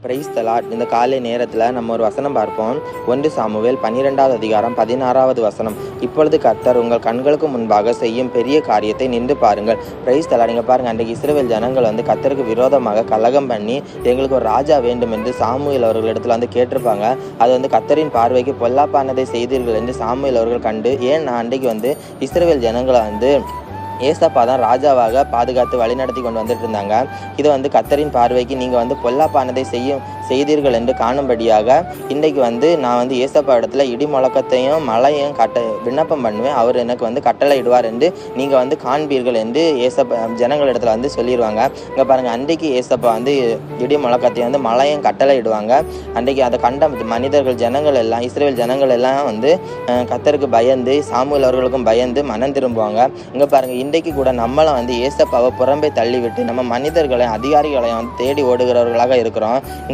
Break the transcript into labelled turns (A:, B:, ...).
A: Praise the Lord. இந்த காலை நேரத்தில் நம்ம ஒரு வசனம் பார்ப்போம். 1 சாமுவேல் 12வது அதிகாரம் 16வது வசனம். இப்பொழுது கர்த்தர் உங்கள் கண்களுக்கு முன்பாக செய்யும் பெரிய காரியத்தை நின்று பாருங்கள். Praise the Lord. இங்கே பாருங்கள், அன்றைக்கு இஸ்ரவேல் ஜனங்கள் கர்த்தருக்கு விரோதமாக கலகம் பண்ணி எங்களுக்கு ஒரு ராஜா வேண்டும் என்று சாமுவேல் அவர்களிடத்தில் கேட்டிருப்பாங்க. அது கர்த்தரின் பார்வைக்கு பொல்லாப்பானதை செய்தீர்கள் என்று சாமுவேல் அவர்கள் கண்டு, ஏன் அன்றைக்கு இஸ்ரவேல் ஜனங்களை ஏசப்பா தான் ராஜாவாக பாதுகாத்து வழிநடத்தி கொண்டு வந்துட்டு இருந்தாங்க. இது கர்த்தரின் பார்வைக்கு நீங்கள் பொல்லாப்பானதை செய்தீர்கள் என்று காணும்படியாக இன்றைக்கு நான் ஏசப்பா இடத்துல இடி முழக்கத்தையும் மழையும் விண்ணப்பம் பண்ணுவேன். அவர் எனக்கு கட்டளை இடுவார் என்று நீங்கள் காண்பீர்கள் என்று ஏசப்பா ஜனங்களிடத்துல சொல்லிடுவாங்க. இங்கே பாருங்கள், அன்றைக்கு ஏசப்பா இடி முழக்கத்தையும் மழையும் கட்டளை இடுவாங்க. அன்றைக்கு அதை கண்ட மனிதர்கள் ஜனங்கள் எல்லாம் இஸ்ரவேல் ஜனங்கள் எல்லாம் கர்த்தருக்கு பயந்து சாமுவேல் அவர்களுக்கும் பயந்து மனம் திரும்புவாங்க. இங்கே பாருங்கள், இன்றைக்கு கூட நம்மளும் ஏசப்பாவை புறம்பே தள்ளிவிட்டு நம்ம மனிதர்களை அதிகாரிகளை தேடி ஓடுகிறவர்களாக இருக்கிறோம்.